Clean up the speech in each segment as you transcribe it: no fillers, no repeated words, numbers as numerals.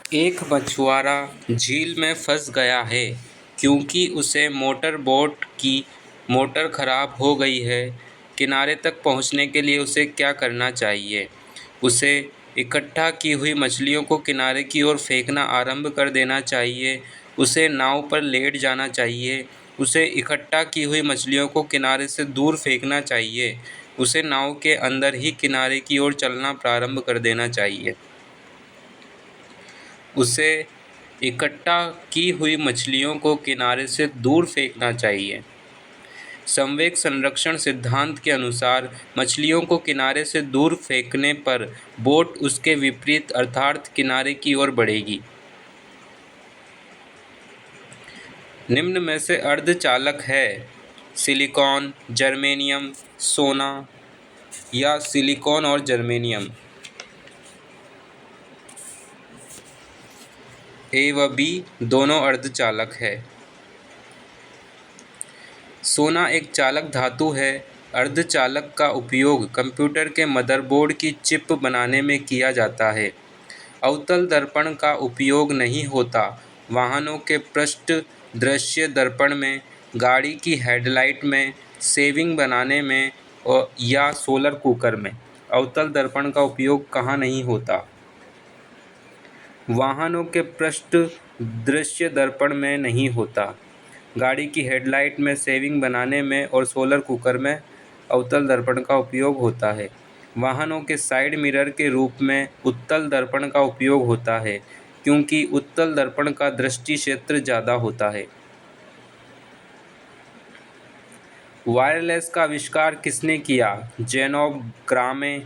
एक मछुआरा झील में फंस गया है क्योंकि उसे मोटर बोट की मोटर खराब हो गई है। किनारे तक पहुंचने के लिए उसे क्या करना चाहिए? उसे इकट्ठा की हुई मछलियों को किनारे की ओर फेंकना आरंभ कर देना चाहिए। उसे नाव पर लेट जाना चाहिए। उसे इकट्ठा की हुई मछलियों को किनारे से दूर फेंकना चाहिए। उसे नाव के अंदर ही किनारे की ओर चलना प्रारंभ कर देना चाहिए। उसे इकट्ठा की हुई मछलियों को किनारे से दूर फेंकना चाहिए। संवेग संरक्षण सिद्धांत के अनुसार मछलियों को किनारे से दूर फेंकने पर बोट उसके विपरीत अर्थात किनारे की ओर बढ़ेगी। निम्न में से अर्धचालक है: सिलिकॉन, जर्मेनियम, सोना या सिलिकॉन और जर्मेनियम। ए व बी दोनों अर्धचालक है। सोना एक चालक धातु है। अर्धचालक का उपयोग कंप्यूटर के मदरबोर्ड की चिप बनाने में किया जाता है। अवतल दर्पण का उपयोग नहीं होता। वाहनों के पृष्ठ दृश्य दर्पण में, गाड़ी की हेडलाइट में, सेविंग बनाने में या सोलर कुकर में अवतल दर्पण का उपयोग कहाँ नहीं होता? वाहनों के पृष्ठ दृश्य दर्पण में नहीं होता। गाड़ी की हेडलाइट में, सेविंग बनाने में और सोलर कुकर में अवतल दर्पण का उपयोग होता है। वाहनों के साइड मिरर के रूप में उत्तल दर्पण का उपयोग होता है क्योंकि उत्तल दर्पण का दृष्टि क्षेत्र ज़्यादा होता है। वायरलेस का आविष्कार किसने किया? जेनोब ग्रामे,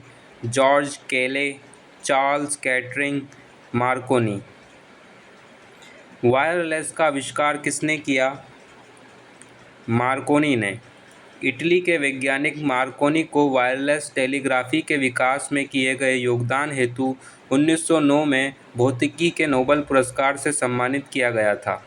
जॉर्ज केले, चार्ल्स कैटरिंग, मार्कोनी। वायरलेस का आविष्कार किसने किया? मार्कोनी ने। इटली के वैज्ञानिक मार्कोनी को वायरलेस टेलीग्राफी के विकास में किए गए योगदान हेतु 1909 में भौतिकी के नोबेल पुरस्कार से सम्मानित किया गया था।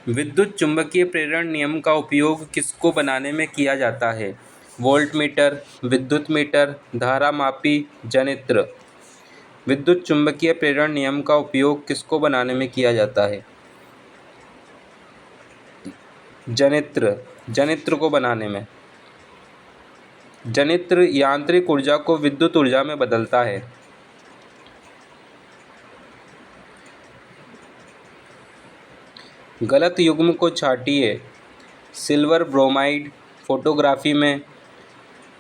विद्युत चुम्बकीय प्रेरण नियम का उपयोग किसको बनाने में किया जाता है? वोल्टमीटर, विद्युत मीटर, धारामापी, जनित्र। विद्युत चुम्बकीय प्रेरण नियम का उपयोग किसको बनाने में किया जाता है? जनित्र, जनित्र को बनाने में। जनित्र यांत्रिक ऊर्जा को विद्युत ऊर्जा में बदलता है। गलत युग्म को छांटिए। सिल्वर ब्रोमाइड फोटोग्राफी में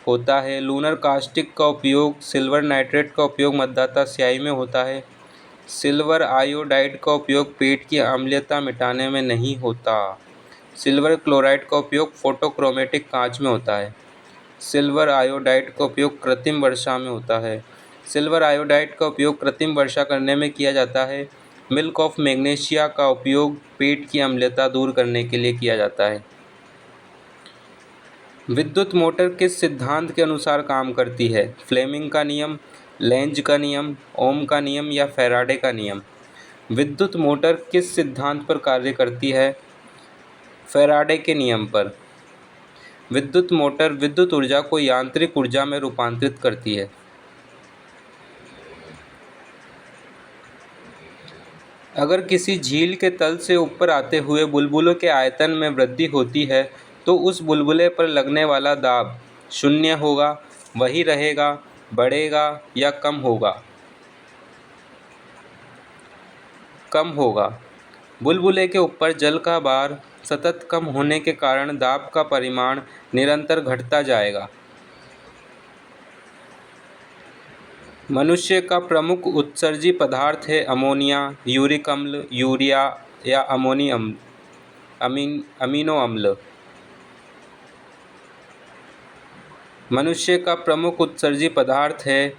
होता है। लूनर कास्टिक का उपयोग, सिल्वर नाइट्रेट का उपयोग मतदाता स्याही में होता है। सिल्वर आयोडाइड का उपयोग पेट की अम्लीयता मिटाने में नहीं होता। सिल्वर क्लोराइड का उपयोग फोटोक्रोमेटिक कांच में होता है। सिल्वर आयोडाइड का उपयोग कृत्रिम वर्षा में होता है। सिल्वर आयोडाइड का उपयोग कृत्रिम वर्षा करने में किया जाता है। मिल्क ऑफ मैग्नीशिया का उपयोग पेट की अम्लीयता दूर करने के लिए किया जाता है। विद्युत मोटर किस सिद्धांत के अनुसार काम करती है? फ्लेमिंग का नियम, लेंज का नियम, ओम का नियम या फैराडे का नियम। विद्युत मोटर किस सिद्धांत पर कार्य करती है? फैराडे के नियम पर। विद्युत मोटर विद्युत ऊर्जा को यांत्रिक ऊर्जा में रूपांतरित करती है। अगर किसी झील के तल से ऊपर आते हुए बुलबुलों के आयतन में वृद्धि होती है तो उस बुलबुले पर लगने वाला दाब शून्य होगा, वही रहेगा, बढ़ेगा या कम होगा? कम होगा। बुलबुले के ऊपर जल का भार सतत कम होने के कारण दाब का परिमाण निरंतर घटता जाएगा। मनुष्य का प्रमुख उत्सर्जी पदार्थ है अमोनिया, यूरिक अम्ल, यूरिया या अमीनो अम्ल। मनुष्य का प्रमुख उत्सर्जी पदार्थ है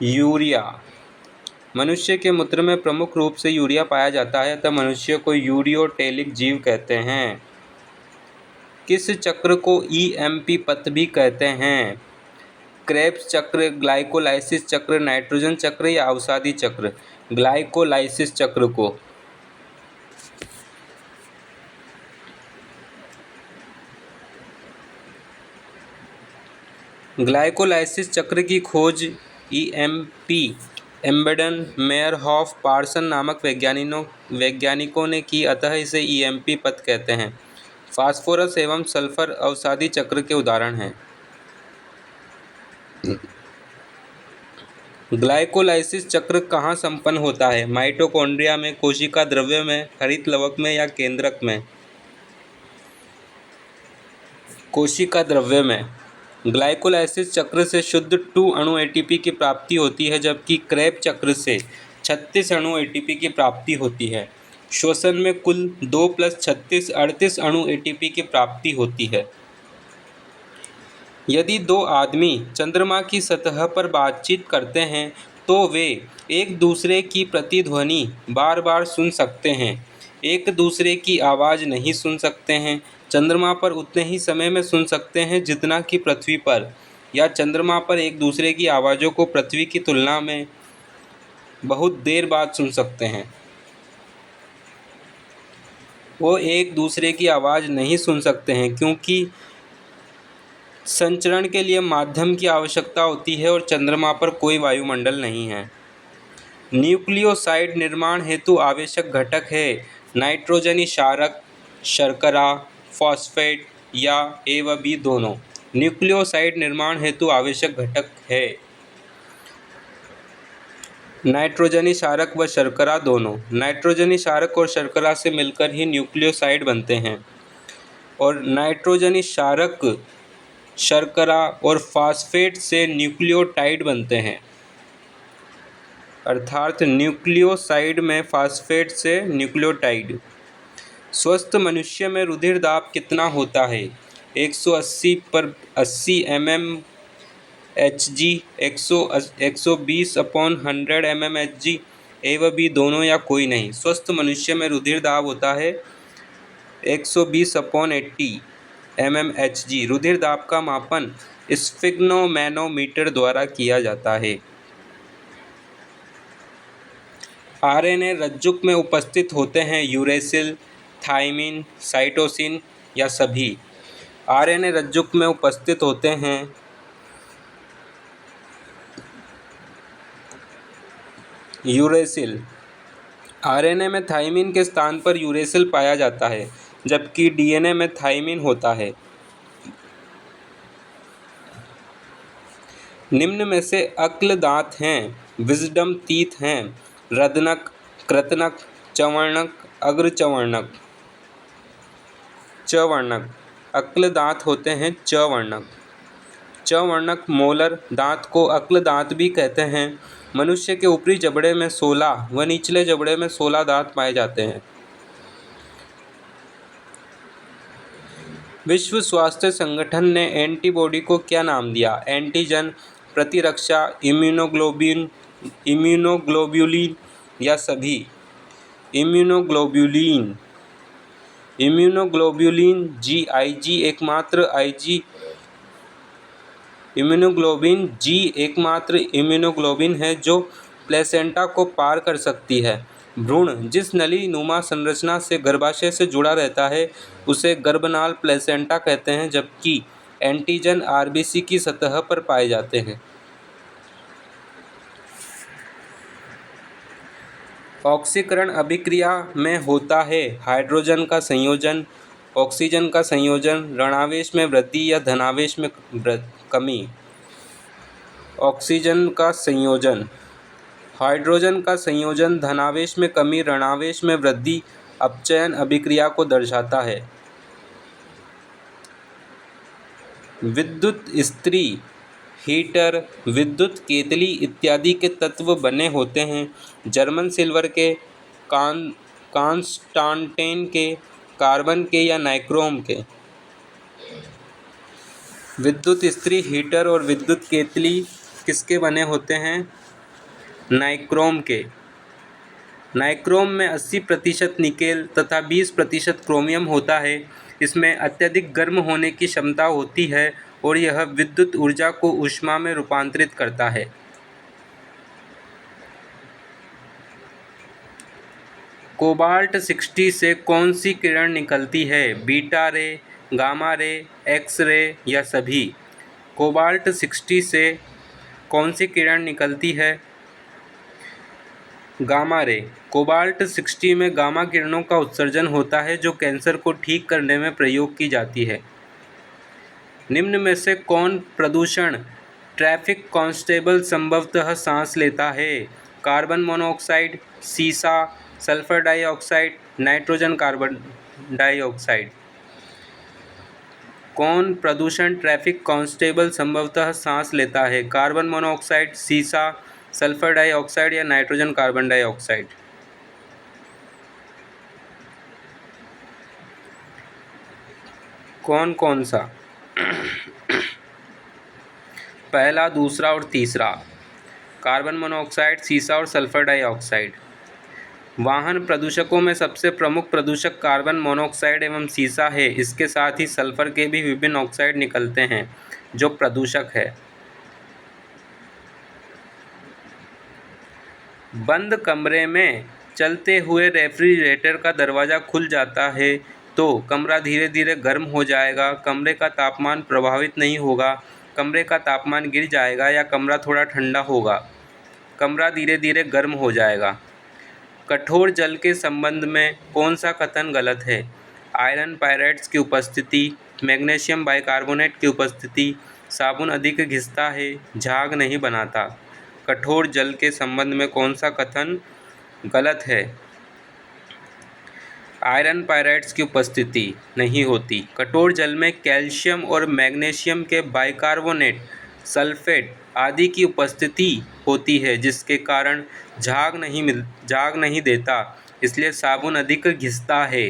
यूरिया। मनुष्य के मूत्र में प्रमुख रूप से यूरिया पाया जाता है, अतः मनुष्य को यूरियोटेलिक जीव कहते हैं। किस चक्र को ईएमपी पथ भी कहते हैं? क्रेब्स चक्र, ग्लाइकोलाइसिस चक्र, नाइट्रोजन चक्र या अवसादी चक्र? ग्लाइकोलाइसिस चक्र को। ग्लाइकोलाइसिस चक्र की खोज ईएमपी एम्बेडन मेयरहॉफ पार्सन नामक वैज्ञानिकों ने की, अतः इसे ईएमपी पथ कहते हैं। फास्फोरस एवं सल्फर अवसादी चक्र के उदाहरण हैं। ग्लाइकोलाइसिस चक्र कहाँ संपन्न होता है? माइटोकॉन्ड्रिया में, कोशिका द्रव्य में, हरित लवक में या केंद्रक में? कोशिका द्रव्य में। ग्लाइकोलाइसिस चक्र से शुद्ध 2 अणु एटीपी की प्राप्ति होती है, जबकि क्रेब चक्र से 36 अणु एटीपी की प्राप्ति होती है। श्वसन में कुल 2 + 36 38 अणु एटीपी की प्राप्ति होती है। यदि 2 आदमी चंद्रमा की सतह पर बातचीत करते हैं तो वे एक दूसरे की प्रतिध्वनि बार बार सुन सकते हैं, एक दूसरे की आवाज़ नहीं सुन सकते हैं। चंद्रमा पर उतने ही समय में सुन सकते हैं जितना कि पृथ्वी पर, या चंद्रमा पर एक दूसरे की आवाज़ों को पृथ्वी की तुलना में बहुत देर बाद सुन सकते हैं। वो एक दूसरे की आवाज़ नहीं सुन सकते हैं क्योंकि संचरण के लिए माध्यम की आवश्यकता होती है और चंद्रमा पर कोई वायुमंडल नहीं है। न्यूक्लियोसाइड निर्माण हेतु आवश्यक घटक है नाइट्रोजनी क्षारक, शर्करा, फॉस्फेट या ए व बी दोनों। न्यूक्लियोसाइड निर्माण हेतु आवश्यक घटक है नाइट्रोजनी क्षारक व शर्करा दोनों। नाइट्रोजनी क्षारक और शर्करा से मिलकर ही न्यूक्लियोसाइड बनते हैं और नाइट्रोजनी क्षारक, शर्करा और फास्फेट से न्यूक्लियोटाइड बनते हैं, अर्थात न्यूक्लियोसाइड में फास्फेट से न्यूक्लियोटाइड। स्वस्थ मनुष्य में रुधिर दाब कितना होता है? 180/80 mmHg, 120/100 mmHg, ए व बी दोनों या कोई नहीं। स्वस्थ मनुष्य में रुधिर दाब होता है 120/80 mmHg। रुधिर दाब का मापन स्फिग्नोमैनोमीटर द्वारा किया जाता है। आरएनए रज्जुक में उपस्थित होते हैं यूरेसिल, थाइमिन, साइटोसिन या सभी? आरएनए रज्जुक में उपस्थित होते हैं यूरेसिल। आरएनए में थाइमिन के स्थान पर यूरेसिल पाया जाता है, जबकि डीएनए में थाइमिन होता है। निम्न में से अक्ल दांत हैं, विजडम टीथ हैं, रदनक, कृतनक, चवर्णक, अग्रचवर्णक। चवर्णक। अक्ल दांत होते हैं चवर्णक। चवर्णक मोलर दांत को अक्ल दांत भी कहते हैं। मनुष्य के ऊपरी जबड़े में 16 व निचले जबड़े में 16 दांत पाए जाते हैं। विश्व स्वास्थ्य संगठन ने एंटीबॉडी को क्या नाम दिया? एंटीजन, प्रतिरक्षा, इम्यूनोग्लोब्युलिन या सभी? इम्यूनोग्लोब्युलिन। इम्यूनोग्लोब्युलिन जी एकमात्र इम्यूनोग्लोबिन है जो प्लेसेंटा को पार कर सकती है। भ्रूण जिस नली नुमा संरचना से गर्भाशय से जुड़ा रहता है उसे गर्भनाल प्लेसेंटा कहते हैं, जबकि एंटीजन आरबीसी की सतह पर पाए जाते हैं। ऑक्सीकरण अभिक्रिया में होता है हाइड्रोजन का संयोजन, ऑक्सीजन का संयोजन, ऋणावेश में वृद्धि या धनावेश में कमी। ऑक्सीजन का संयोजन, हाइड्रोजन का संयोजन, धनावेश में कमी, ऋणावेश में वृद्धि अपचयन अभिक्रिया को दर्शाता है। विद्युत इस्त्री, हीटर, विद्युत केतली इत्यादि के तत्व बने होते हैं जर्मन सिल्वर के, कांस्टांटेन के, कार्बन के या नाइक्रोम के। विद्युत इस्त्री, हीटर और विद्युत केतली किसके बने होते हैं? नाइक्रोम के। नाइक्रोम में 80% निकेल तथा 20% क्रोमियम होता है। इसमें अत्यधिक गर्म होने की क्षमता होती है और यह विद्युत ऊर्जा को ऊष्मा में रूपांतरित करता है। कोबाल्ट 60 से कौन सी किरण निकलती है? बीटा रे, गामा रे, एक्स रे या सभी? कोबाल्ट 60 से कौन सी किरण निकलती है? Gamma ray. कोबाल्ट 60 में गामा किरणों का उत्सर्जन होता है जो कैंसर को ठीक करने में प्रयोग की जाती है। निम्न में से कौन प्रदूषण ट्रैफिक कांस्टेबल संभवतः सांस लेता है? कार्बन मोनोऑक्साइड, सीसा, sulphur dioxide, nitrogen carbon dioxide. कौन प्रदूषण ट्रैफिक कांस्टेबल संभवतः सांस लेता है? कार्बन मोनोऑक्साइड, सीसा, सल्फर डाइऑक्साइड या नाइट्रोजन कार्बन डाइऑक्साइड। कौन कौन सा? पहला, दूसरा और तीसरा। कार्बन मोनोऑक्साइड, सीसा और सल्फर डाइऑक्साइड। वाहन प्रदूषकों में सबसे प्रमुख प्रदूषक कार्बन मोनोऑक्साइड एवं सीसा है। इसके साथ ही सल्फर के भी विभिन्न ऑक्साइड निकलते हैं जो प्रदूषक है। बंद कमरे में चलते हुए रेफ्रिजरेटर का दरवाज़ा खुल जाता है तो कमरा धीरे धीरे गर्म हो जाएगा, कमरे का तापमान प्रभावित नहीं होगा, कमरे का तापमान गिर जाएगा या कमरा थोड़ा ठंडा होगा। कमरा धीरे धीरे गर्म हो जाएगा। कठोर जल के संबंध में कौन सा कथन गलत है? आयरन पायरेट्स की उपस्थिति, मैग्नीशियम बाइकार्बोनेट की उपस्थिति, साबुन अधिक घिसता है, झाग नहीं बनाता। कठोर जल के संबंध में कौन सा कथन गलत है? आयरन पायरेट्स की उपस्थिति नहीं होती। कठोर जल में कैल्शियम और मैग्नीशियम के बाइकार्बोनेट, सल्फेट आदि की उपस्थिति होती है जिसके कारण झाग नहीं देता, इसलिए साबुन अधिक घिसता है।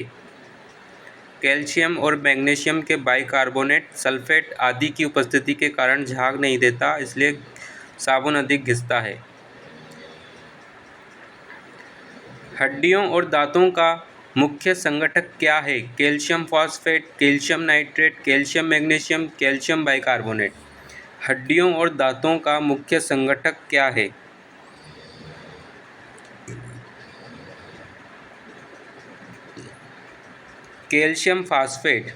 कैल्शियम और मैग्नीशियम के बाइकार्बोनेट, सल्फेट आदि की उपस्थिति के कारण झाग नहीं देता, इसलिए साबुन अधिक घिसता है। हड्डियों और दांतों का मुख्य संगठक क्या है? Calcium phosphate, calcium nitrate, calcium magnesium, calcium bicarbonate. हड्डियों और दांतों का मुख्य संगठक क्या है? Calcium phosphate.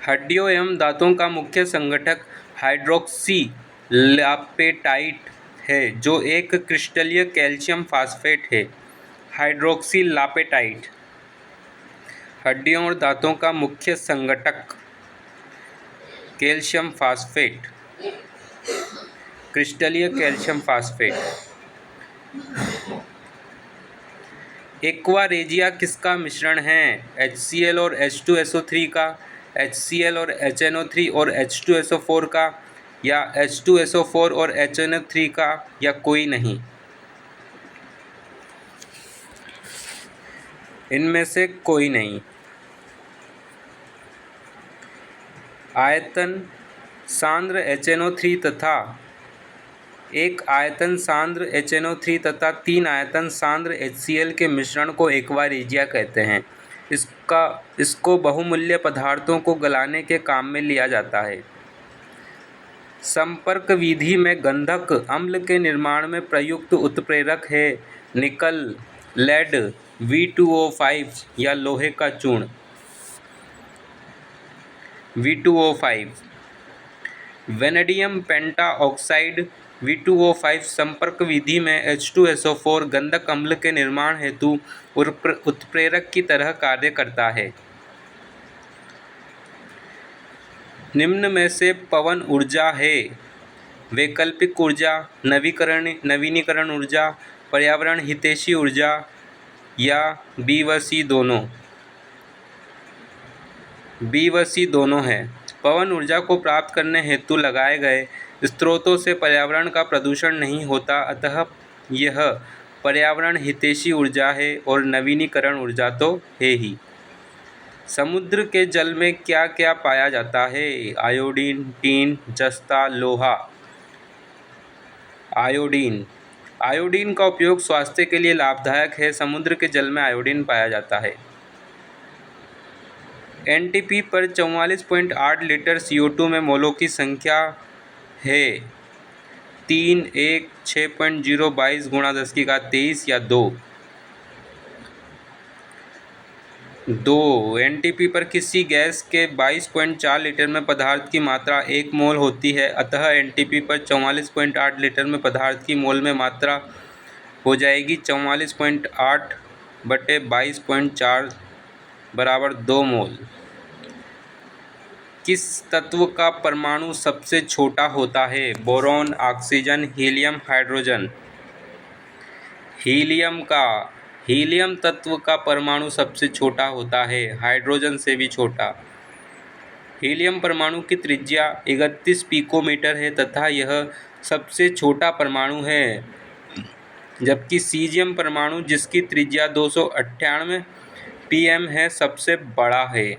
हड्डियों एवं दांतों का मुख्य संगठक हाइड्रोक्सी लापेटाइट है जो एक क्रिस्टलीय कैल्शियम फॉस्फेट है। हाइड्रोक्सी लापेटाइट। हड्डियों और दांतों का मुख्य संगठक कैल्शियम फॉस्फेट, क्रिस्टलीय कैल्शियम फॉस्फेट। एक्वा-रेजिया किसका मिश्रण है? HCl और H2SO3 का, HCl और HNO3 और H2SO4 का, या H2SO4 और HNO3 का, या कोई नहीं। इनमें से कोई नहीं। आयतन सांद्र HNO3 तथा एक आयतन सांद्र HNO3 तथा 3 आयतन सांद्र HCl के मिश्रण को एक्वा-रेजिया कहते हैं। इसको बहुमूल्य पदार्थों को गलाने के काम में लिया जाता है। संपर्क विधि में गंधक अम्ल के निर्माण में प्रयुक्त उत्प्रेरक है निकल, लेड, V2O5 या लोहे का चूर्ण। V2O5। वेनेडियम पेंटाऑक्साइड V2O5 संपर्क विधि में H2SO4 गंधक अम्ल के निर्माण हेतु उत्प्रेरक की तरह कार्य करता है। निम्न में से पवन ऊर्जा है? वैकल्पिक ऊर्जा, नवीनीकरण ऊर्जा, पर्यावरण हितैषी ऊर्जा या बी व सी दोनों। बी व सी दोनों है। पवन ऊर्जा को प्राप्त करने हेतु लगाए गए स्रोतों से पर्यावरण का प्रदूषण नहीं होता, अतः यह पर्यावरण हितैषी ऊर्जा है और नवीनीकरण ऊर्जा तो है ही। समुद्र के जल में क्या क्या पाया जाता है? आयोडीन, टीन, जस्ता, लोहा। आयोडीन। आयोडीन का उपयोग स्वास्थ्य के लिए लाभदायक है। समुद्र के जल में आयोडीन पाया जाता है। एनटीपी पर 44.8 लीटर CO2 में मोलों की संख्या है 3, 1, 6.022 × 10⁻23 या 2। 2 एनटीपी पर किसी गैस के 22.4 लीटर में पदार्थ की मात्रा 1 मोल होती है, अतः एनटीपी पर 44.8 लीटर में पदार्थ की मोल में मात्रा हो जाएगी 44.8 बटे 22.4 बराबर 2 मोल। किस तत्व का परमाणु सबसे छोटा होता है? Boron, oxygen, helium, hydrogen. Helium तत्व का परमाणु सबसे छोटा होता है, हाइड्रोजन से भी छोटा। हीलियम परमाणु की त्रिज्या 31 पिकोमीटर है तथा यह सबसे छोटा परमाणु है, जबकि सीजियम परमाणु जिसकी त्रिज्या 298 pm है सबसे बड़ा है।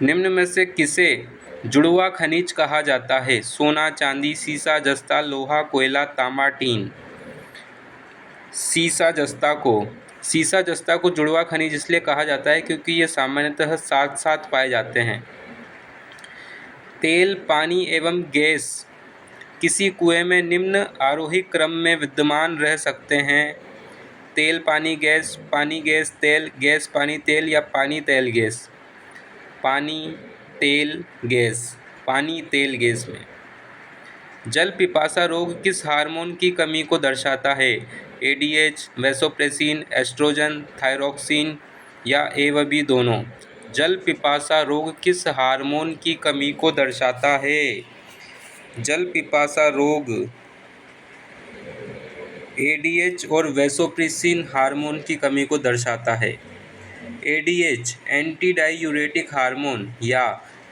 निम्न में से किसे जुड़वा खनिज कहा जाता है? सोना, चांदी, सीसा, जस्ता, लोहा, कोयला, तांबा, टीन। सीसा जस्ता को जुड़वा खनिज इसलिए कहा जाता है क्योंकि ये सामान्यतः साथ साथ पाए जाते हैं। तेल, पानी एवं गैस किसी कुएं में निम्न आरोही क्रम में विद्यमान रह सकते हैं? तेल, पानी, गैस, तेल, गैस, पानी, तेल या पानी, तेल, गैस। पानी, तेल, गैस में। जल पिपासा रोग किस हार्मोन की कमी को दर्शाता है? एडीएच, वैसोप्रेसिन, एस्ट्रोजन, थायरॉक्सिन या ए व बी दोनों। जल पिपासा रोग किस हार्मोन की कमी को दर्शाता है? जल पिपासा रोग एडीएच और वैसोप्रेसिन हार्मोन की कमी को दर्शाता है। एडीएच एंटी डाययूरेटिक हार्मोन या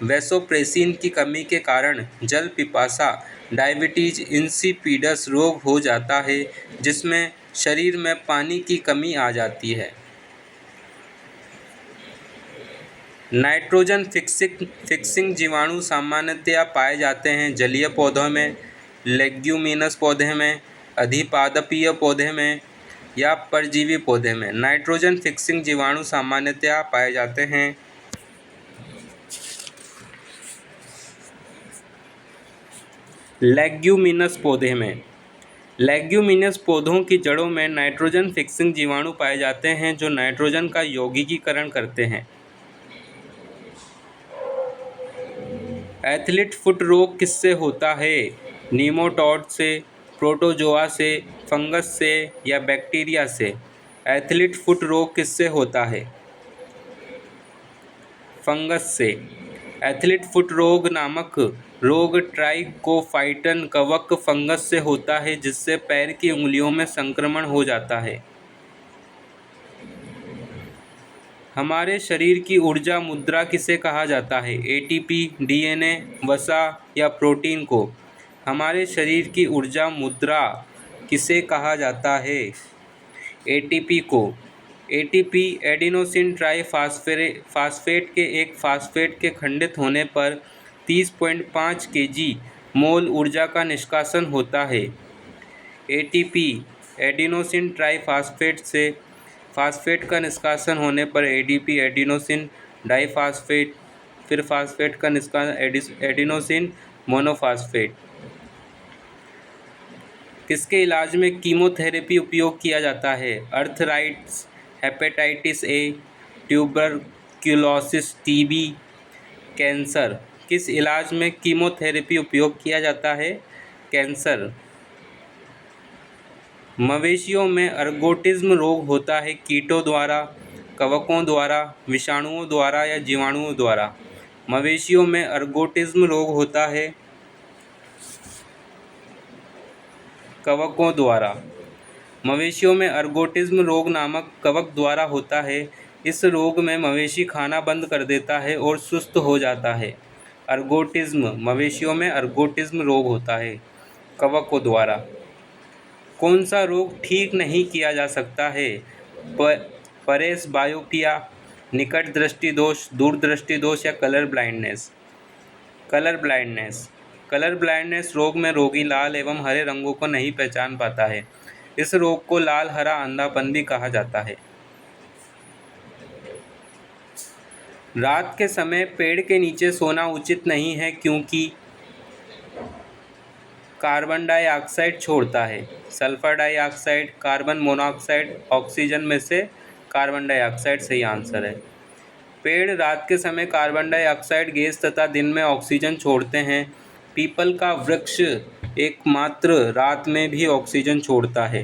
वैसोप्रेसिन की कमी के कारण जल पिपासा डायबिटीज इंसिपिडस रोग हो जाता है, जिसमें शरीर में पानी की कमी आ जाती है। नाइट्रोजन फिक्सिंग जीवाणु सामान्यतया पाए जाते हैं जलीय पौधों में, लेग्यूमिनस पौधे में, अधिपादपीय पौधे में या परजीवी पौधे में। नाइट्रोजन फिक्सिंग जीवाणु सामान्यतया पाए जाते हैं लेग्यूमिनस पौधे में। लेग्यूमिनस पौधों की जड़ों में नाइट्रोजन फिक्सिंग जीवाणु पाए जाते हैं जो नाइट्रोजन का यौगिकीकरण करते हैं। एथलीट फुट रोग किससे होता है? नीमोटोड से, प्रोटोजोआ से, फंगस से या बैक्टीरिया से। एथलीट फुट रोग किससे होता है? फंगस से। एथलीट फुट रोग नामक रोग ट्राइकोफाइटन कवक फंगस से होता है, जिससे पैर की उंगलियों में संक्रमण हो जाता है। हमारे शरीर की ऊर्जा मुद्रा किसे कहा जाता है? एटीपी, डीएनए, वसा या प्रोटीन को। हमारे शरीर की ऊर्जा मुद्रा किसे कहा जाता है? एटीपी को। एटीपी एडिनोसिन ट्राइफॉस्फेट के एक फॉस्फेट के खंडित होने पर 30.5 केजी मोल ऊर्जा का निष्कासन होता है। एटीपी एडिनोसिन ट्राइफॉस्फेट से फॉस्फेट का निष्कासन होने पर एडीपी एडिनोसिन डाइफॉस्फेट, फिर फॉस्फेट का निष्कासन एडिनोसिन मोनोफॉस्फेट। किसके इलाज में कीमोथेरेपी उपयोग किया जाता है? Arthritis, hepatitis A, tuberculosis, TB, cancer. किस इलाज में कीमोथेरेपी उपयोग किया जाता है? कैंसर। मवेशियों में अर्गोटिज्म रोग होता है कीटों द्वारा, कवकों द्वारा, विषाणुओं द्वारा या जीवाणुओं द्वारा। मवेशियों में अर्गोटिज्म रोग होता है कवकों द्वारा। मवेशियों में अर्गोटिज्म रोग नामक कवक द्वारा होता है। इस रोग में मवेशी खाना बंद कर देता है और सुस्त हो जाता है। मवेशियों में अर्गोटिज्म रोग होता है कवकों द्वारा। कौन सा रोग ठीक नहीं किया जा सकता है? परेसबायोपिया, निकट दृष्टि दोष, दूर दृष्टि दोष या कलर ब्लाइंडनेस। कलर ब्लाइंडनेस रोग में रोगी लाल एवं हरे रंगों को नहीं पहचान पाता है। इस रोग को लाल हरा अंधापन भी कहा जाता है। रात के समय पेड़ के नीचे सोना उचित नहीं है क्योंकि कार्बन डाइऑक्साइड छोड़ता है। Sulphur dioxide, carbon monoxide, oxygen में से कार्बन डाइऑक्साइड सही आंसर है। पेड़ रात के समय कार्बन डाइऑक्साइड गैस तथा दिन में ऑक्सीजन छोड़ते हैं। पीपल का वृक्ष एकमात्र रात में भी ऑक्सीजन छोड़ता है।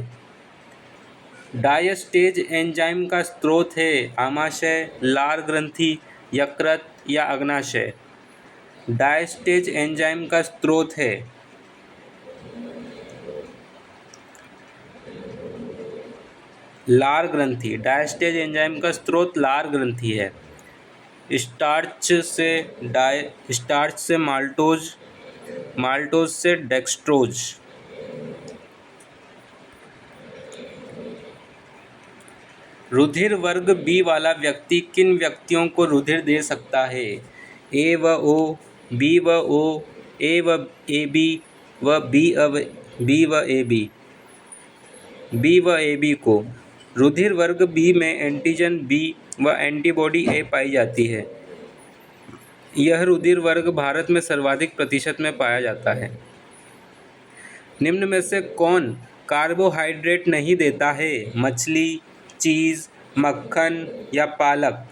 डायस्टेज एंजाइम का स्रोत है आमाशय, लार ग्रंथि, यकृत या अग्नाशय। डायस्टेज एंजाइम का स्रोत है लार ग्रंथि। डायस्टेज एंजाइम का स्रोत लार ग्रंथि है। स्टार्च से माल्टोज, माल्टोज से डेक्सट्रोज। रुधिर वर्ग बी वाला व्यक्ति किन व्यक्तियों को रुधिर दे सकता है? ए व ओ, बी व ओ, ए व ए बी व बी व ए बी। बी व ए बी को। रुधिर वर्ग बी में एंटीजन बी व एंटीबॉडी ए पाई जाती है। यह रुधिर वर्ग भारत में सर्वाधिक प्रतिशत में पाया जाता है। निम्न में से कौन कार्बोहाइड्रेट नहीं देता है? मछली, चीज़, मक्खन या पालक?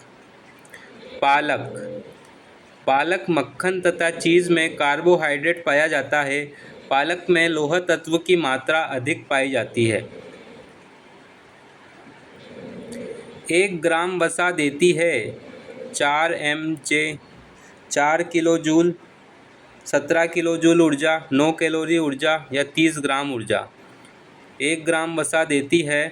पालक। पालक, मक्खन तथा चीज़ में कार्बोहाइड्रेट पाया जाता है। पालक में लौह तत्व की मात्रा अधिक पाई जाती है। 1 ग्राम वसा देती है 4 mJ, 4 kilo joule, 17 kilo joule ऊर्जा, 9 कैलोरी ऊर्जा या 30 ग्राम ऊर्जा। 1 ग्राम वसा देती है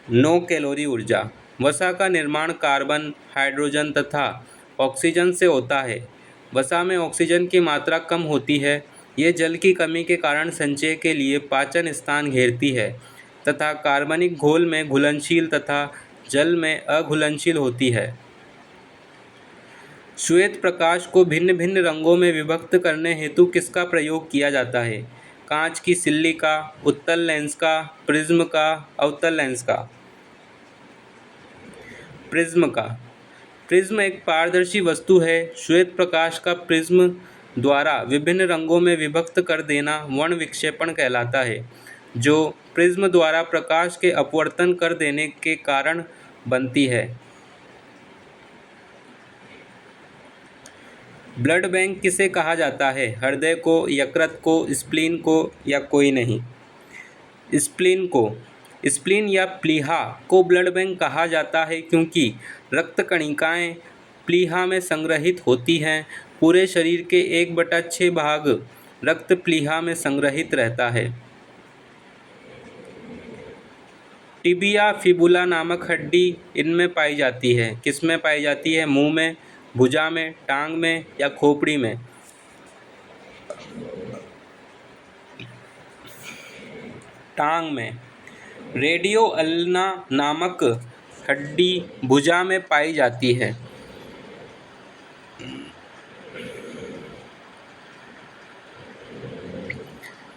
9 कैलोरी ऊर्जा। वसा का निर्माण कार्बन, हाइड्रोजन तथा ऑक्सीजन से होता है। वसा में ऑक्सीजन की मात्रा कम होती है। ये जल की कमी के कारण संचय के लिए पाचन स्थान घेरती है तथा कार्बनिक घोल में घुलनशील तथा जल में अघुलनशील होती है। श्वेत प्रकाश को भिन्न भिन्न रंगों में विभक्त करने हेतु किसका प्रयोग किया जाता है? कांच की सिल्ली का, उत्तल लेंस का, प्रिज्म का, अवतल लेंस का? प्रिज्म का। प्रिज्म एक पारदर्शी वस्तु है। श्वेत प्रकाश का प्रिज्म द्वारा विभिन्न रंगों में विभक्त कर देना वर्ण विक्षेपण कहलाता है, जो प्रिज्म द्वारा प्रकाश के अपवर्तन कर देने के कारण बनती है। ब्लड बैंक किसे कहा जाता है? हृदय को, यकृत को, स्प्लीन को या कोई नहीं? स्प्लीन को। स्प्लीन या प्लीहा को ब्लड बैंक कहा जाता है क्योंकि रक्त कणिकाएं प्लीहा में संग्रहित होती हैं। पूरे शरीर के 1/6 भाग रक्त प्लीहा में संग्रहित रहता है। टिबिया फिबुला नामक हड्डी इनमें पाई जाती है। किसमें पाई जाती है? मुंह में, भुजा में, टांग में या खोपड़ी में? टांग में। रेडियो अल्ना नामक हड्डी भुजा में पाई जाती है।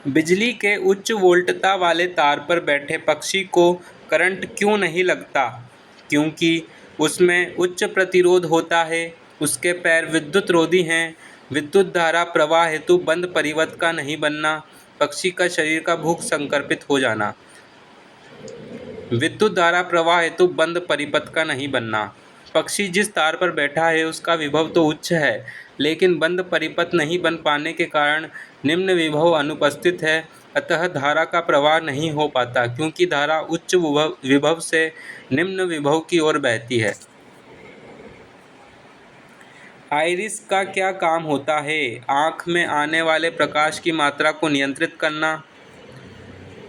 बिजली के उच्च वोल्टता वाले तार पर बैठे पक्षी को करंट क्यों नहीं लगता? क्योंकि उसमें उच्च प्रतिरोध होता है। उसके पैर विद्युत रोधी हैं। विद्युत धारा प्रवाह हेतु बंद परिपथ का नहीं बनना। पक्षी का शरीर का भूख संकर्पित हो जाना। विद्युत धारा प्रवाह हेतु बंद परिपथ का नहीं बनना। पक्षी जिस तार पर बैठा है उसका विभव तो उच्च है, लेकिन बंद परिपथ नहीं बन पाने के कारण निम्न विभव अनुपस्थित है, अतः धारा का प्रवाह नहीं हो पाता, क्योंकि धारा उच्च विभव से निम्न विभव की ओर बहती है। आइरिस का क्या काम होता है? आँख में आने वाले प्रकाश की मात्रा को नियंत्रित करना,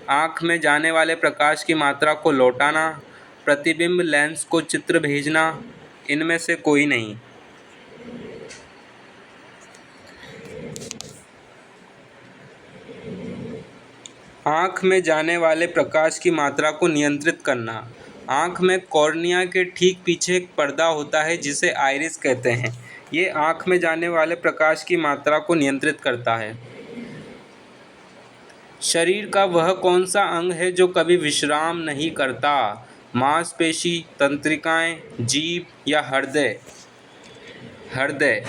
आँख में जाने वाले प्रकाश की मात्रा को लौटाना, प्रतिबिंब लेंस को चित्र भेजना। इनमें से कोई नहीं। आँख में जाने वाले प्रकाश की मात्रा को नियंत्रित करना। आँख में कॉर्निया के ठीक पीछे एक पर्दा होता है जिसे आइरिस कहते हैं। ये आँख में जाने वाले प्रकाश की मात्रा को नियंत्रित करता है। शरीर का वह कौन सा अंग है जो कभी विश्राम नहीं करता? मांसपेशी, तंत्रिकाएं, जीभ या हृदय? हृदय।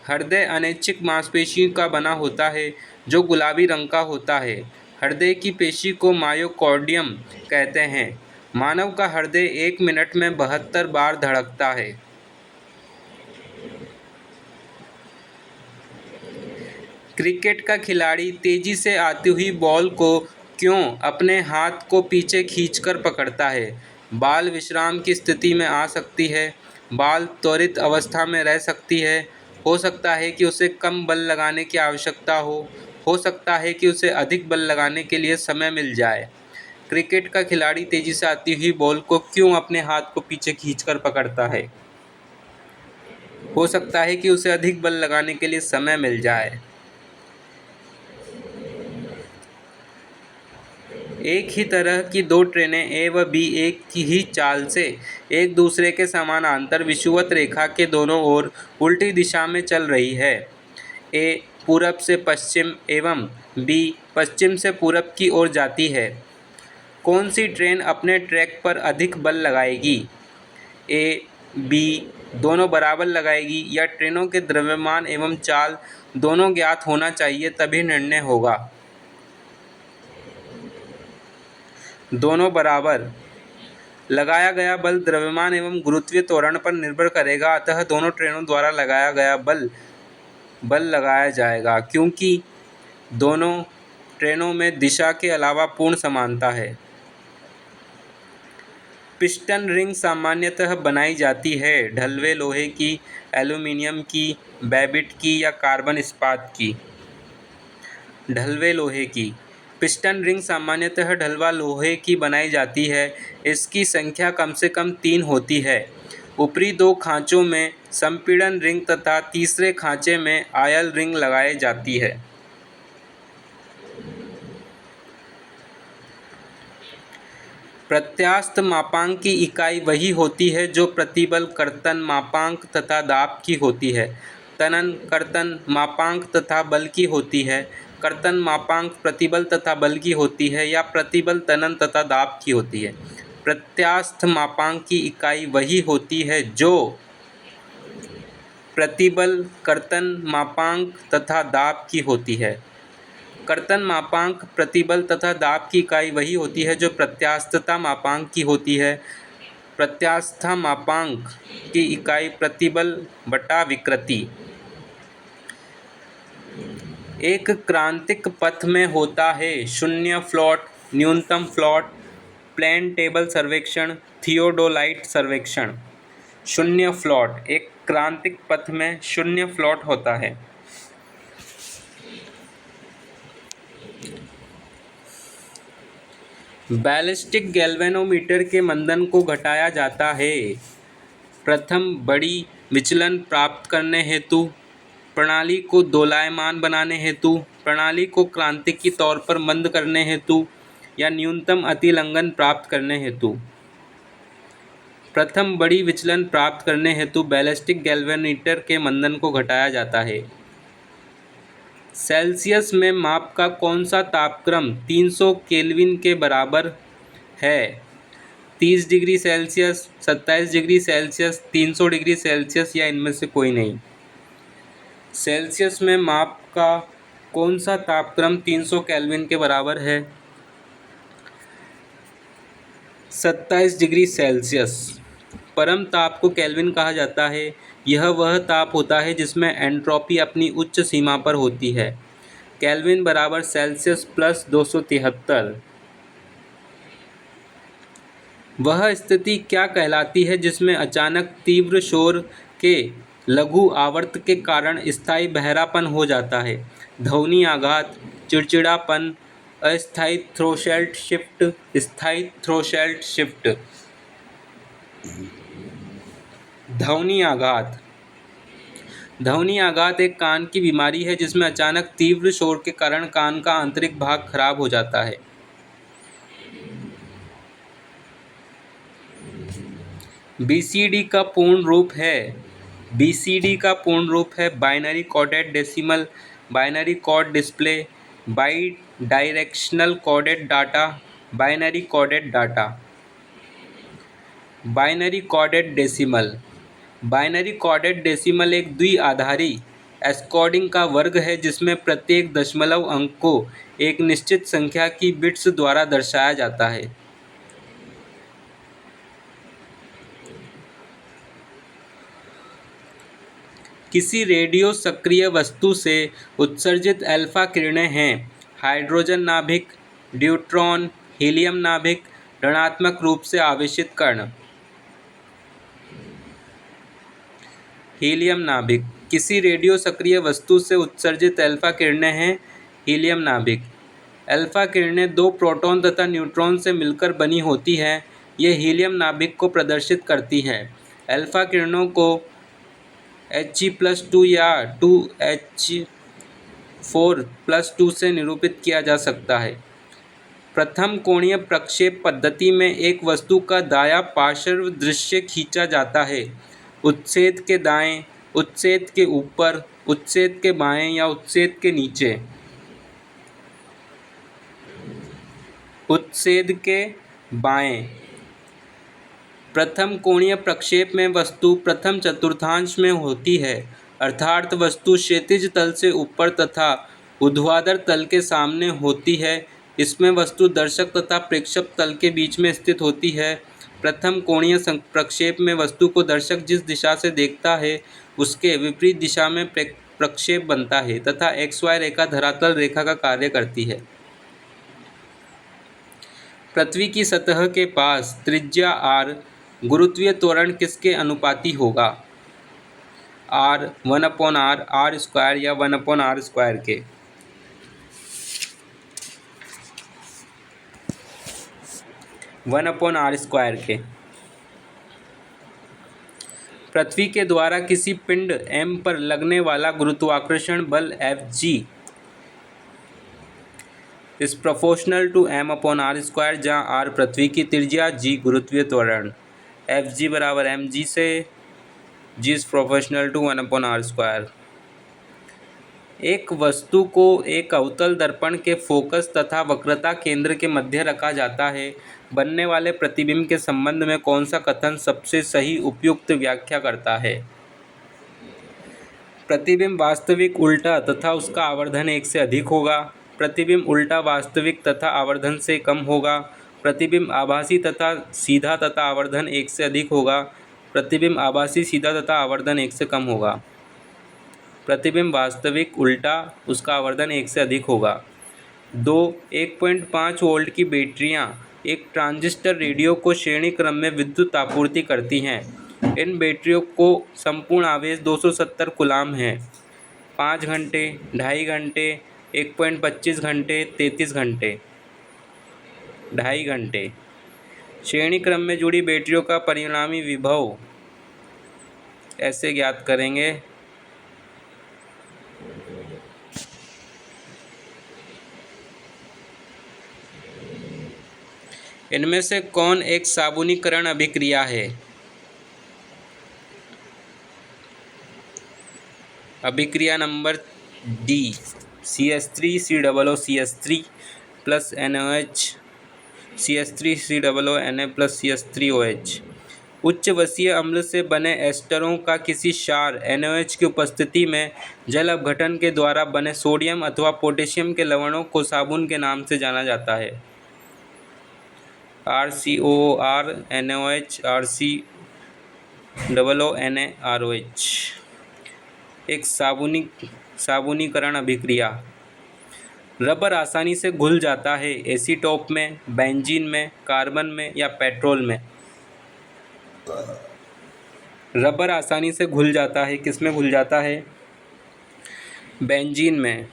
हृदय अनैच्छिक मांसपेशी का बना होता है जो गुलाबी रंग का होता है। हृदय की पेशी को मायोकार्डियम कहते हैं। मानव का हृदय 1 मिनट में 72 बार धड़कता है। क्रिकेट का खिलाड़ी तेजी से आती हुई बॉल को क्यों अपने हाथ को पीछे खींचकर पकड़ता है? बॉल विश्राम की स्थिति में आ सकती है, बॉल त्वरित अवस्था में रह सकती है, हो सकता है कि उसे कम बल लगाने की आवश्यकता हो सकता है कि उसे अधिक बल लगाने के लिए समय मिल जाए। क्रिकेट का खिलाड़ी तेजी से आती हुई बॉल को क्यों अपने हाथ को पीछे खींचकर पकड़ता है? हो सकता है कि उसे अधिक बल लगाने के लिए समय मिल जाए। एक ही तरह की दो ट्रेनें ए व बी एक ही चाल से एक दूसरे के समानांतर विषुवत रेखा के दोनों ओर उल्टी दिशा में चल रही है। ए पूरब से पश्चिम एवं बी पश्चिम से पूरब की ओर जाती है। कौन सी ट्रेन अपने ट्रैक पर अधिक बल लगाएगी? ए बी दोनों बराबर लगाएगी या ट्रेनों के द्रव्यमान एवं चाल दोनों ज्ञात होना चाहिए तभी निर्णय होगा। दोनों बराबर। लगाया गया बल द्रव्यमान एवं गुरुत्वीय त्वरण पर निर्भर करेगा, अतः दोनों ट्रेनों द्वारा लगाया गया बल लगाया जाएगा क्योंकि दोनों ट्रेनों में दिशा के अलावा पूर्ण समानता है। पिस्टन रिंग सामान्यतः बनाई जाती है ढलवे लोहे की, एल्यूमीनियम की, बेबिट की या कार्बन इस्पात की। ढलवे लोहे की। पिस्टन रिंग सामान्यतः ढलवा लोहे की बनाई जाती है। इसकी संख्या कम से कम 3 होती है। ऊपरी 2 खांचों में संपीड़न रिंग तथा तीसरे खांचे में आयल रिंग लगाई जाती है। प्रत्यास्थ मापांक की इकाई वही होती है जो प्रतिबल, कर्तन मापांक तथा दाब की होती है। तनन कर्तन मापांक तथा बल की होती है। कर्तन मापांक प्रतिबल तथा बल की होती है या प्रतिबल, तनन तथा दाब की होती है। प्रत्यास्थ मापांक की इकाई वही होती है जो प्रतिबल, कर्तन मापांक तथा दाब की होती है। कर्तन मापांक, प्रतिबल तथा दाब की इकाई वही होती है जो प्रत्यास्थता मापांक की होती है। प्रत्यास्थता मापांक की इकाई प्रतिबल बटा विकृति। एक क्रांतिक पथ में होता है शून्य फ्लॉट, न्यूनतम फ्लॉट, प्लेन टेबल सर्वेक्षण, थियोडोलाइट सर्वेक्षण। शून्य फ्लॉट। एक क्रांतिक पथ में शून्य फ्लॉट होता है। बैलिस्टिक गैल्वेनोमीटर के मंदन को घटाया जाता है प्रथम बड़ी विचलन प्राप्त करने हेतु, प्रणाली को दोलायमान बनाने हेतु, प्रणाली को क्रांतिकी तौर पर मंद करने हेतु या न्यूनतम अतिलंघन प्राप्त करने हेतु। प्रथम बड़ी विचलन प्राप्त करने हेतु बैलिस्टिक गैल्वेनोमीटर के मंदन को घटाया जाता है। सेल्सियस में माप का कौन सा तापक्रम 300 केल्विन के बराबर है? 30 degree Celsius, 27 degree Celsius, 300 degree Celsius या इनमें से कोई नहीं। सेल्सियस में माप का कौन सा तापक्रम 300 केल्विन के बराबर है? 27 डिग्री सेल्सियस। परम ताप को केल्विन कहा जाता है। यह वह ताप होता है जिसमें एंट्रोपी अपनी उच्च सीमा पर होती है। केल्विन बराबर सेल्सियस प्लस 273। वह स्थिति क्या कहलाती है जिसमें अचानक तीव्र शोर के लघु आवर्त के कारण स्थायी बहरापन हो जाता है? ध्वनि आघात, चिड़चिड़ापन, अस्थायी थ्रेशोल्ड शिफ्ट, स्थायी थ्रेशोल्ड शिफ्ट। ध्वनि आघात। ध्वनि आघात एक कान की बीमारी है जिसमें अचानक तीव्र शोर के कारण कान का आंतरिक भाग खराब हो जाता है। बीसीडी का पूर्ण रूप है? बीसीडी का पूर्ण रूप है binary coded decimal, binary code display, by directional coded data, binary coded data. Binary coded decimal. Binary coded decimal एक द्विआधारी एन्कोडिंग का वर्ग है जिसमें प्रत्येक दशमलव अंक को एक निश्चित संख्या की बिट्स द्वारा दर्शाया जाता है। किसी रेडियो सक्रिय वस्तु से उत्सर्जित अल्फा किरणें हैं हाइड्रोजन नाभिक, ड्यूट्रॉन, हीलियम नाभिक, ऋणात्मक रूप से आवेशित कण। हीलियम नाभिक। किसी रेडियो सक्रिय वस्तु से उत्सर्जित अल्फा किरणें हैं हीलियम नाभिक। अल्फा किरणें दो प्रोटॉन तथा न्यूट्रॉन से मिलकर बनी होती हैं। ये हीलियम नाभिक को प्रदर्शित करती हैं। अल्फा किरणों को He+2 या 2H4+2 से निरूपित किया जा सकता है। प्रथम कोणीय प्रक्षेप पद्धति में एक वस्तु का दायां पार्श्व दृश्य खींचा जाता है। उत्सेद के दाएं, उत्सेद के ऊपर, उत्सेद के बाएं या उत्सेद के नीचे। उत्सेद के बाएं। प्रथम कोणीय प्रक्षेप में वस्तु प्रथम चतुर्थांश में होती है, अर्थात वस्तु क्षैतिज तल से ऊपर तथा ऊर्ध्वाधर तल के सामने होती है। इसमें वस्तु दर्शक तथा प्रेक्षक तल के बीच में स्थित होती है। प्रथम कोणीय प्रक्षेप में वस्तु को दर्शक जिस दिशा से देखता है उसके विपरीत दिशा में प्रक्षेप बनता है तथा XY रेखा धरातल रेखा का कार्य करती है। पृथ्वी की सतह के पास त्रिज्या r गुरुत्वीय त्वरण किसके अनुपाती होगा? r 1/r, r² या 1/r² के। वन अपॉन आर स्क्वायर के। पृथ्वी के द्वारा किसी पिंड m पर लगने वाला गुरुत्वाकर्षण बल Fg is proportional to m/r², जहाँ r पृथ्वी की त्रिज्या, g गुरुत्वीय त्वरण। Fg बराबर mg से g is proportional to 1/r²। एक वस्तु को एक अवतल दर्पण के फोकस तथा वक्रता केंद्र के मध्य रखा जाता है। बनने वाले प्रतिबिंब के संबंध में कौन सा कथन सबसे सही उपयुक्त व्याख्या करता है? प्रतिबिंब वास्तविक उल्टा तथा उसका आवर्धन 1 से अधिक होगा। प्रतिबिंब उल्टा वास्तविक तथा आवर्धन से कम होगा। प्रतिबिंब आभासी तथा सीधा तथा आवर्धन 1 से अधिक होगा। प्रतिबिंब आभासी, सीधा तथा आवर्धन 1 से कम होगा। प्रतिबिंब वास्तविक उल्टा, उसका आवर्धन 1 से अधिक होगा। 2. 1.5 वोल्ट की बैटरियां एक ट्रांजिस्टर रेडियो को श्रेणी क्रम में विद्युत आपूर्ति करती हैं। इन बैटरियों को संपूर्ण आवेश 270 कूलाम है। 5 घंटे, 2.5 घंटे, 1.25 घंटे, 33 घंटे, 2.5 घंटे। श्रेणी क्रम में जुड़ी बैटरियों का परिणामी विभव ऐसे ज्ञात करेंगे। इनमें से कौन एक साबुनीकरण अभिक्रिया है? अभिक्रिया number D, CH3COOCH3 plus NaOH, CH3COO Na plus CH3OH। उच्च वसीय अम्ल से बने एस्टरों का किसी क्षार NaOH की उपस्थिति में जल अपघटन के द्वारा बने सोडियम अथवा पोटेशियम के लवणों को साबुन के नाम से जाना जाता है। RCOOR NaOH, RCOO NaROH। एक साबुनीकरण अभिक्रिया। रबर आसानी से घुल जाता है एसीटोप में, बेंजीन में, कार्बन में या पेट्रोल में। रबर आसानी से घुल जाता है, किस में घुल जाता है? बेंजीन में।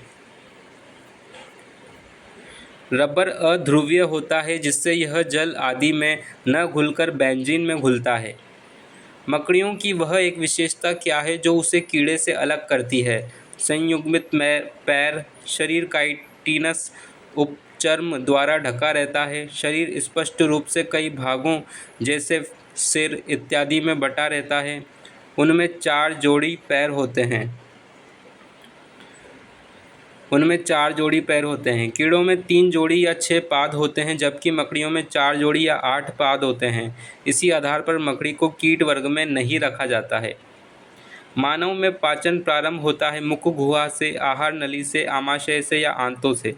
रबर अध्रुवीय होता है जिससे यह जल आदि में न घुलकर बेंजीन में घुलता है। मकड़ियों की वह एक विशेषता क्या है जो उसे कीड़े से अलग करती है? संयुग्मित पैर, शरीर काइटिनस उपचर्म द्वारा ढका रहता है, शरीर स्पष्ट रूप से कई भागों जैसे सिर इत्यादि में बटा रहता है, उनमें 4 जोड़ी पैर होते हैं। कीड़ों में 3 जोड़ी या 6 पाद होते हैं, जबकि मकड़ियों में 4 जोड़ी या 8 पाद होते हैं। इसी आधार पर मकड़ी को कीट वर्ग में नहीं रखा जाता है। मानव में पाचन प्रारंभ होता है मुख गुहा से, आहार नली से, आमाशय से या आंतों से।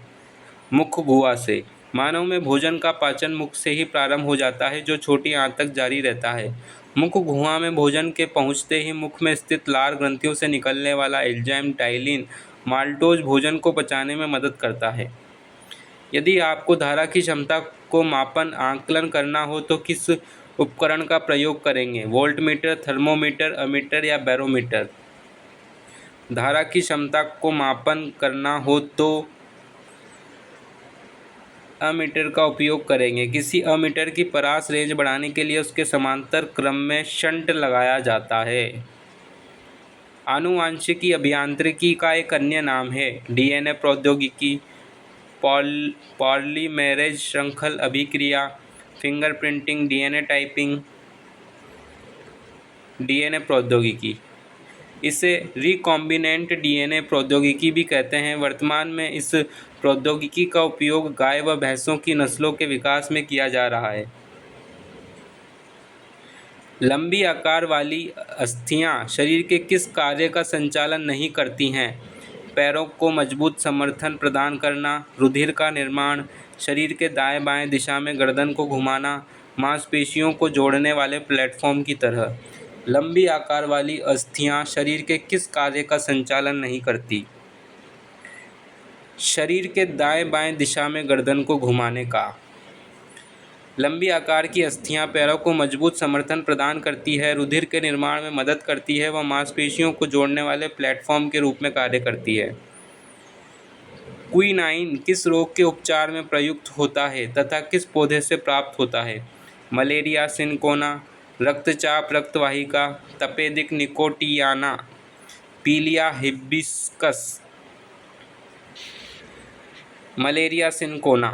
मुख गुहा से। मानव में भोजन का पाचन मुख से ही प्रारंभ हो जाता है, जो छोटी आंत तक जारी रहता है। मुख गुहा में भोजन के पहुंचते ही मुख में स्थित लार ग्रंथियों से निकलने वाला एंजाइम टाइलिन माल्टोज भोजन को पचाने में मदद करता है। यदि आपको धारा की क्षमता को मापन आकलन करना हो तो किस उपकरण का प्रयोग करेंगे? वोल्टमीटर, थर्मोमीटर, अमीटर या बैरोमीटर? धारा की क्षमता को मापन करना हो तो अमीटर का उपयोग करेंगे। किसी अमीटर की परास रेंज बढ़ाने के लिए उसके समांतर क्रम में शंट लगाया जाता है। आनुवांशिकी अभियांत्रिकी का एक अन्य नाम है डीएनए प्रौद्योगिकी, पॉलीमेरेज श्रृंखल अभिक्रिया, फिंगरप्रिंटिंग, डीएनए टाइपिंग, डीएनए प्रौद्योगिकी। इसे रिकॉम्बिनेंट डीएनए प्रौद्योगिकी भी कहते हैं। वर्तमान में इस प्रौद्योगिकी का उपयोग गाय व भैंसों की नस्लों के विकास में किया जा रहा है। लंबी आकार वाली अस्थियां शरीर के किस कार्य का संचालन नहीं करती हैं? पैरों को मजबूत समर्थन प्रदान करना, रुधिर का निर्माण, शरीर के दाएं बाएं दिशा में गर्दन को घुमाना, मांसपेशियों को जोड़ने वाले प्लेटफॉर्म की तरह। लंबी आकार वाली अस्थियां शरीर के किस कार्य का संचालन नहीं करती? शरीर के दाएं बाएं दिशा में गर्दन को घुमाने का। लंबी आकार की अस्थियां पैरों को मजबूत समर्थन प्रदान करती है, रुधिर के निर्माण में मदद करती है व मांसपेशियों को जोड़ने वाले प्लेटफॉर्म के रूप में कार्य करती है। क्विनाइन किस रोग के उपचार में प्रयुक्त होता है तथा किस पौधे से प्राप्त होता है? मलेरिया, सिनकोना, रक्तचाप रक्तवाहिका, तपेदिक निकोटियाना, पीलिया hibiscus. Malaria cinchona.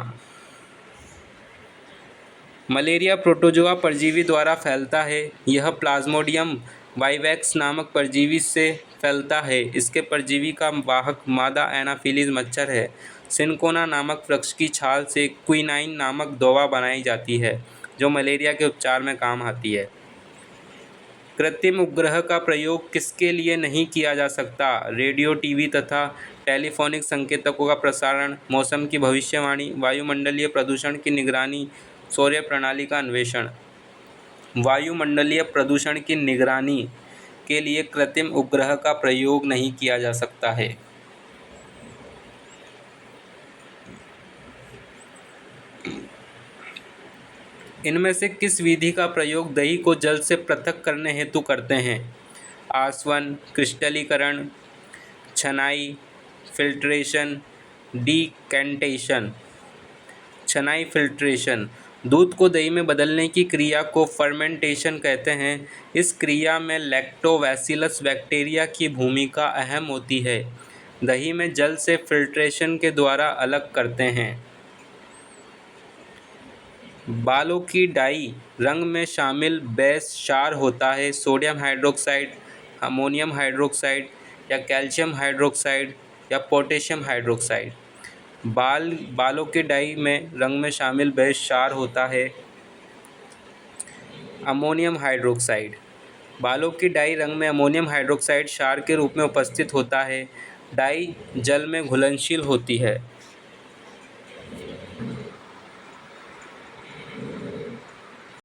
Malaria protozoa परजीवी द्वारा फैलता है। यह प्लाज्मोडियम वाइवैक्स नामक परजीवी से फैलता है। इसके परजीवी का वाहक मादा एनाफिलीज मच्छर है। सिनकोना नामक वृक्ष की छाल से क्विनाइन नामक दवा बनाई जाती है, जो मलेरिया के उपचार में काम आती है। कृत्रिम उपग्रह का प्रयोग किसके लिए नहीं किया जा सकता? रेडियो, टीवी तथा टेलीफोनिक संकेतकों का प्रसारण, मौसम की भविष्यवाणी, वायुमंडलीय प्रदूषण की निगरानी, सौर प्रणाली का अन्वेषण। वायुमंडलीय प्रदूषण की निगरानी के लिए कृत्रिम उपग्रह का प्रयोग नहीं किया जा सकता है। इनमें से किस विधि का प्रयोग दही को जल से पृथक करने हेतु करते हैं? आसवन, क्रिस्टलीकरण, छनाई, फिल्ट्रेशन, डीकैंटेशन। छनाई, फिल्ट्रेशन। दूध को दही में बदलने की क्रिया को फर्मेंटेशन कहते हैं। इस क्रिया में लैक्टोबैसिलस बैक्टीरिया की भूमिका अहम होती है। दही में जल से फिल्ट्रेशन के द्वारा अलग करते हैं। बालों की डाई रंग में शामिल बेस क्षार होता है। सोडियम हाइड्रोक्साइड, अमोनियम हाइड्रोक्साइड या कैल्शियम हाइड्रोक्साइड या पोटेशियम हाइड्रोक्साइड। बालों के डाई में रंग में शामिल बेस क्षार होता है अमोनियम हाइड्रोक्साइड। बालों की डाई रंग में अमोनियम हाइड्रोक्साइड क्षार के रूप में उपस्थित होता है। डाई जल में घुलनशील होती है।